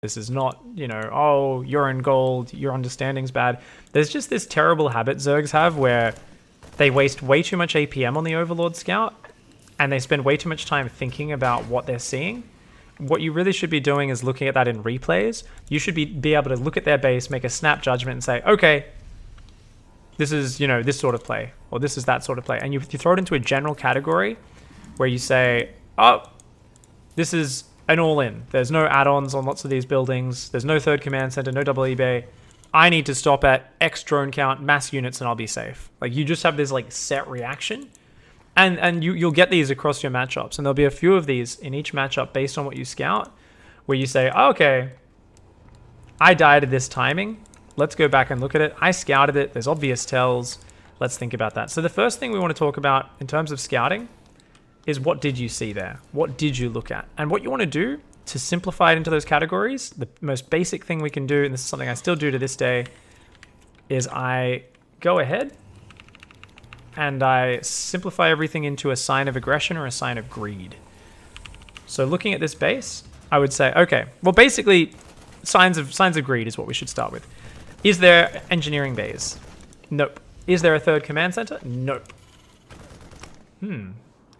This is not, you know, oh, you're in gold, your understanding's bad. There's just this terrible habit Zergs have where they waste way too much APM on the Overlord Scout, and they spend way too much time thinking about what they're seeing. What you really should be doing is looking at that in replays. You should be able to look at their base, make a snap judgment, and say, okay, this is, you know, this sort of play, or this is that sort of play. And you throw it into a general category where you say, oh, this is an all-in. There's no add-ons on lots of these buildings. There's no third command center, no double eBay. I need to stop at X drone count, mass units, and I'll be safe. Like, you just have this, like, set reaction. And you'll get these across your matchups. And there'll be a few of these in each matchup based on what you scout, where you say, oh, okay, I died at this timing. Let's go back and look at it. I scouted it. There's obvious tells. Let's think about that. So the first thing we want to talk about in terms of scouting is, what did you see there? What did you look at? And what you want to do to simplify it into those categories, the most basic thing we can do, and this is something I still do to this day, is I go ahead and I simplify everything into a sign of aggression or a sign of greed. So looking at this base, I would say, okay, well, basically signs of greed is what we should start with. Is there engineering bays? Nope. Is there a third command center? Nope.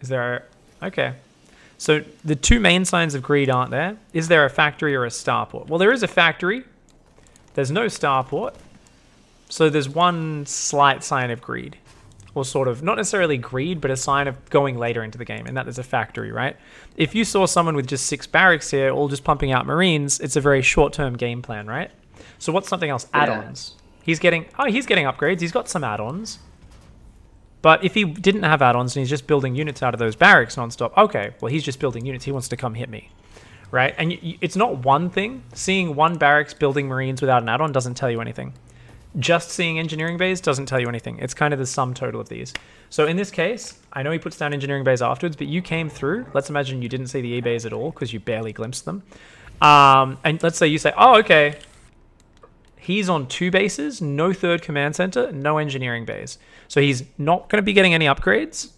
Is there okay. So the two main signs of greed aren't there. Is there a factory or a starport? Well, there is a factory. There's no starport. So there's one slight sign of greed. Or sort of, not necessarily greed, but a sign of going later into the game, and that there's a factory, right? If you saw someone with just 6 barracks here, all just pumping out Marines, it's a very short-term game plan, right? So what's something else? Yeah. Add-ons. He's getting upgrades. He's got some add-ons. But if he didn't have add-ons and he's just building units out of those barracks non-stop, okay, well, he's just building units. He wants to come hit me, right? And it's not one thing. Seeing one barracks building Marines without an add-on doesn't tell you anything. Just seeing engineering bays doesn't tell you anything. It's kind of the sum total of these. So in this case, I know he puts down engineering bays afterwards, but you came through. Let's imagine you didn't see the E-bays at all because you barely glimpsed them. And let's say you say, oh, okay, he's on 2 bases, no third command center, no engineering bays. So he's not going to be getting any upgrades,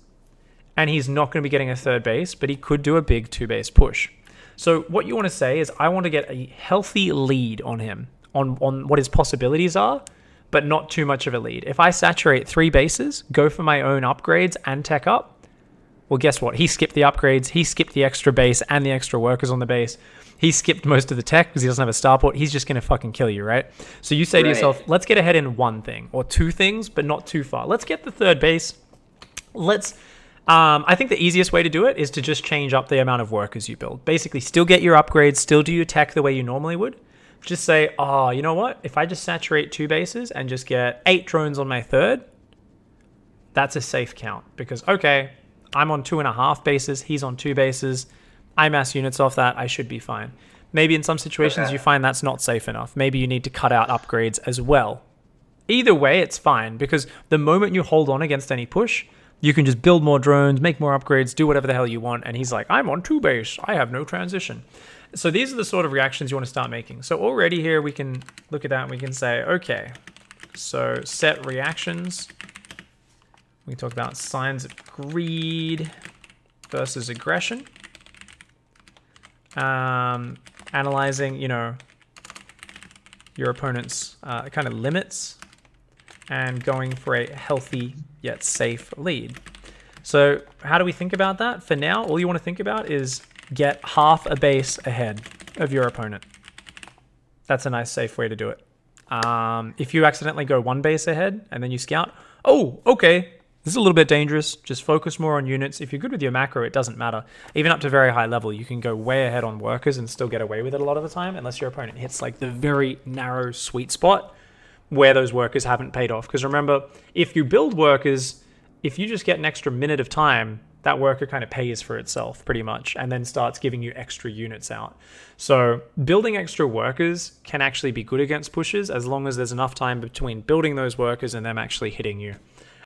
and he's not going to be getting a third base, but he could do a big 2-base push. So what you want to say is, I want to get a healthy lead on him, on what his possibilities are, but not too much of a lead. If I saturate 3 bases, go for my own upgrades and tech up, well, guess what? He skipped the upgrades, he skipped the extra base and the extra workers on the base. He skipped most of the tech because he doesn't have a starport. He's just going to fucking kill you, right? So you say to yourself, let's get ahead in one thing or 2 things, but not too far. Let's get the third base. I think the easiest way to do it is to just change up the amount of workers you build. Basically, still get your upgrades, still do your tech the way you normally would. Just say, oh, you know what? If I just saturate 2 bases and just get 8 drones on my third, that's a safe count. Because, okay, I'm on 2.5 bases, he's on 2 bases. I mass units off that, I should be fine. Maybe in some situations you find that's not safe enough. Maybe you need to cut out upgrades as well. Either way, it's fine, because the moment you hold on against any push, you can just build more drones, make more upgrades, do whatever the hell you want, and he's like, I'm on 2 base, I have no transition. So these are the sort of reactions you want to start making. So already here we can look at that and we can say, okay, so set reactions. We can talk about signs of greed versus aggression. Analyzing, you know, your opponent's kind of limits and going for a healthy yet safe lead. So how do we think about that? For now, all you want to think about is get half a base ahead of your opponent. That's a nice safe way to do it. If you accidentally go 1 base ahead and then you scout, oh, okay, this is a little bit dangerous. Just focus more on units. If you're good with your macro, it doesn't matter. Even up to very high level, you can go way ahead on workers and still get away with it a lot of the time, unless your opponent hits like the very narrow sweet spot where those workers haven't paid off. Because remember, if you build workers, if you just get an extra minute of time, that worker kind of pays for itself pretty much and then starts giving you extra units out. So building extra workers can actually be good against pushes as long as there's enough time between building those workers and them actually hitting you.